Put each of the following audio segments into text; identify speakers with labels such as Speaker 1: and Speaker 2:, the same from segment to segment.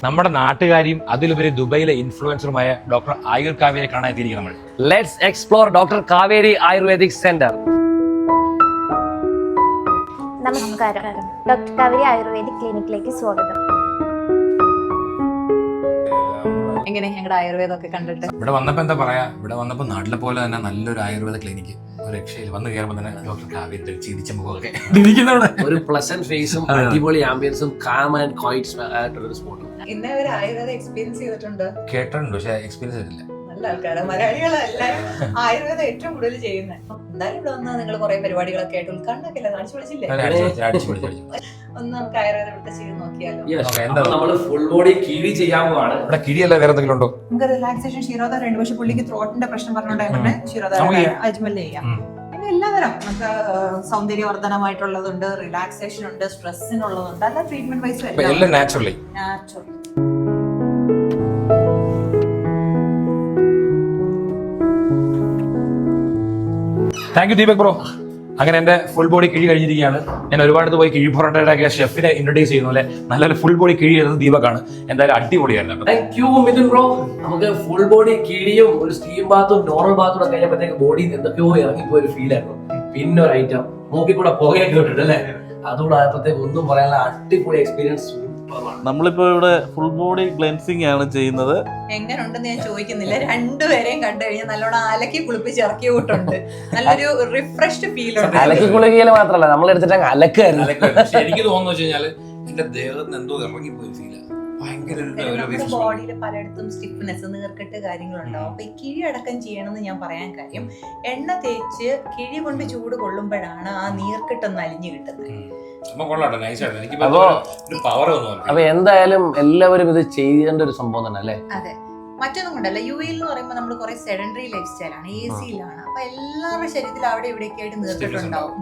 Speaker 1: നമ്മുടെ നാട്ടുകാരിയും അതിലുപരി ദുബൈയിലെ ഇൻഫ്ലുവൻസറുമായ ഡോക്ടർ ആയുർ കാവേരി കാണാൻ എത്തിയിരിക്കും നമ്മൾ.
Speaker 2: Let's explore doctor Kaveri ayurvedic centre.
Speaker 3: നമസ്കാരം, ഡോക്ടർ കാവേരി ആയുർവേദിക് ക്ലിനിക്കിലേക്ക് സ്വാഗതം.
Speaker 4: എങ്ങനെ ഞങ്ങളുടെ ആയുർവേദമൊക്കെ കണ്ടിട്ട്
Speaker 1: ഇവിടെ വന്നപ്പോ എന്താ പറയാ, ഇവിടെ വന്നപ്പോ നാട്ടിലെ പോലെ തന്നെ നല്ലൊരു ആയുർവേദ ക്ലിനിക്ക്, ഒരു രക്ഷയിൽ വന്ന് കയറുമ്പോൾ തന്നെ ഡോക്ടർ കാവേരി ചിരിച്ച മുഖമൊക്കെ ഇരിക്കുന്നവിടെ
Speaker 2: ഒരു പ്ലസന്റ് ഫേസും അടിപൊളി ആംബിയൻസും കാം ആൻഡ് ക്വൈറ്റ് ആയിട്ടൊരു സ്പോട്ടും.
Speaker 4: ഇന്നേ ഒരു ആയുർവേദ എക്സ്പീരിയൻസ് ചെയ്തിട്ടുണ്ട്.
Speaker 1: കേട്ടിട്ടുണ്ട്, പക്ഷെ എക്സ്പീരിയൻസ് ചെയ്തിട്ടില്ല.
Speaker 4: നല്ല ആൾക്കാരാണ് മലയാളികളെല്ലാരും ആയുർവേദം ഏറ്റവും കൂടുതൽ ചെയ്യുന്നത്. എന്തായാലും ഇവിടെ വന്നാൽ നിങ്ങൾ കുറെ പരിപാടികളൊക്കെ ആയിട്ട് ഉദ്ഘാടനമൊക്കെ അടിച്ചു വിളിച്ചില്ലേ? ഒന്ന് നമുക്ക് ആയുർവേദം ഇവിടുത്തെ ചെയ്ത് നോക്കിയാലോ?
Speaker 2: നമ്മള് ഫുൾ ബോഡി കിഴി ചെയ്യാൻ പോവാണ്.
Speaker 1: ഇവിടെ കിഴിയല്ല വേറെ എന്തെങ്കിലും ഉണ്ടോ?
Speaker 4: നമുക്ക് റിലാക്സേഷൻ ക്ഷീരോധാരം ഉണ്ട്, പക്ഷെ പുള്ളിക്ക് ത്രോട്ടിന്റെ പ്രശ്നം പറഞ്ഞുകൊണ്ടാണ് ക്ഷീരോധാരം അജ്മല് ചെയ്യാം. പിന്നെ എല്ലാതരം നമുക്ക് സൗന്ദര്യവർദ്ധനമായിട്ടുള്ളതുണ്ട്, റിലാക്സേഷൻ ഉണ്ട്, സ്ട്രെസ്സിനുള്ളതുണ്ട്, അല്ല ട്രീറ്റ്മെന്റ് വൈസ്
Speaker 1: എല്ലാം naturally. Thank you Deepak bro. അങ്ങനെ എന്റെ ഫുൾ ബോഡി കിഴി കഴിഞ്ഞിരിക്കുകയാണ്. ഞാൻ ഒരുപാട് പോയി കിഴി പൊറോട്ടയുടെ ഷെഫിനെ ഇൻട്രൊഡ്യൂസ് ചെയ്യുന്ന പോലെ നല്ലൊരു ഫുൾ ബോഡി കിഴി ചെയ്തത് ദീപകാണ്. എന്തായാലും അടിപൊളിയായിരുന്നു.
Speaker 2: Thank you Mithun bro. നമുക്ക് ഫുൾ ബോഡി കിഴിയും ഒരു സ്റ്റീം ബാത്തും നോർമൽ ബാത്തും ഒക്കെ കഴിഞ്ഞപ്പോഴത്തേക്ക് ബോഡി എന്തൊക്കെയോ ഇറങ്ങിപ്പോയ ഒരു ഫീൽ ആയിരുന്നു. പിന്നെ ഒരു ഐറ്റം മൂക്കിൽ കൂടെ പുകയൊക്കെ ഇട്ടിട്ട് അല്ലേ, അതുകൂടെ ആയപ്പോഴത്തേക്ക് ഒന്നും പറയാനുള്ള അടിപൊളി എക്സ്പീരിയൻസ്.
Speaker 5: നമ്മളിപ്പോ ഇവിടെ ഫുൾ ബോഡി ക്ലെൻസിങ് ആണ് ചെയ്യുന്നത്.
Speaker 4: എങ്ങനെയുണ്ടെന്ന് ഞാൻ ചോദിക്കുന്നില്ല, രണ്ടുപേരെയും കണ്ടു കഴിഞ്ഞാൽ നല്ലോണം അലക്കി കുളിപ്പിച്ച് ഇറക്കി വിട്ടുണ്ട്. നല്ലൊരു റിഫ്രഷ്ഡ് ഫീൽ ഉണ്ട്.
Speaker 2: അലക്കി കുളിക്കല് മാത്രല്ല, നമ്മൾ എടുത്തിട്ട് അലക്കായിരുന്നു.
Speaker 1: എനിക്ക് തോന്നുന്നു വെച്ച് കഴിഞ്ഞാല് എന്റെ ദേഹത്തിന് എന്തോ ഇറങ്ങിപ്പോയി ഫീൽ.
Speaker 4: നമ്മുടെ ബോഡിയിൽ പലയിടത്തും സ്റ്റിഫ്നെസ്, നീർക്കെട്ട് കാര്യങ്ങളുണ്ടാവും. അപ്പൊ ഈ കിഴി അടക്കം ചെയ്യണമെന്ന് ഞാൻ പറയാൻ കാര്യം, എണ്ണ തേച്ച് കിഴി കൊണ്ട് ചൂട് കൊള്ളുമ്പോഴാണ് ആ നീർക്കെട്ടൊന്ന് അലിഞ്ഞു കിട്ടുന്നത്.
Speaker 2: അപ്പൊ എന്തായാലും എല്ലാവരും ഇത് ചെയ്യേണ്ട ഒരു സംഭവം തന്നെ അല്ലേ?
Speaker 4: അതെ, മറ്റൊന്നും കൊണ്ടല്ല. യു എയിൽ എന്ന് പറയുമ്പോൾ നമ്മൾ കുറെ സെഡൻഡറി ലൈഫ് സ്റ്റൈലാണ്, AC-യിലാണ്. അപ്പൊ എല്ലാവരുടെ ശരീരത്തിൽ അവിടെ ഇവിടെയൊക്കെ ആയിട്ട് നീർക്കെട്ടുണ്ടാവും.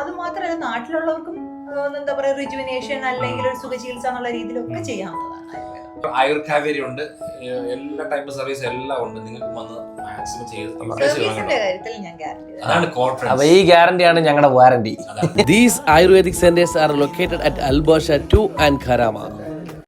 Speaker 4: അത് മാത്രമല്ല, നാട്ടിലുള്ളവർക്കും എന്താ പറയാ, റിജുവിനേഷൻ അല്ലെങ്കിൽ ഒരു സുഖചികിത്സ എന്നുള്ള രീതിയിലൊക്കെ ചെയ്യാവുന്നതാണ്.
Speaker 1: ആയുർ കാവേരി ഉണ്ട്, എല്ലാ ടൈപ്പ് സർവീസ് എല്ലാം ഉണ്ട്. നിങ്ങൾക്ക് വന്ന് മാക്സിമം
Speaker 4: സർവീസിന്റെ കാര്യത്തിൽ ഞാൻ ഗ്യാരണ്ടി.
Speaker 1: അതാണ് കോൺഫിഡൻസ്.
Speaker 2: അപ്പൊ ഈ ഗ്യാരണ്ടിയാണ് ഞങ്ങളുടെ warranty. These Ayurvedic centers are located at Al Basha 2 and Karama.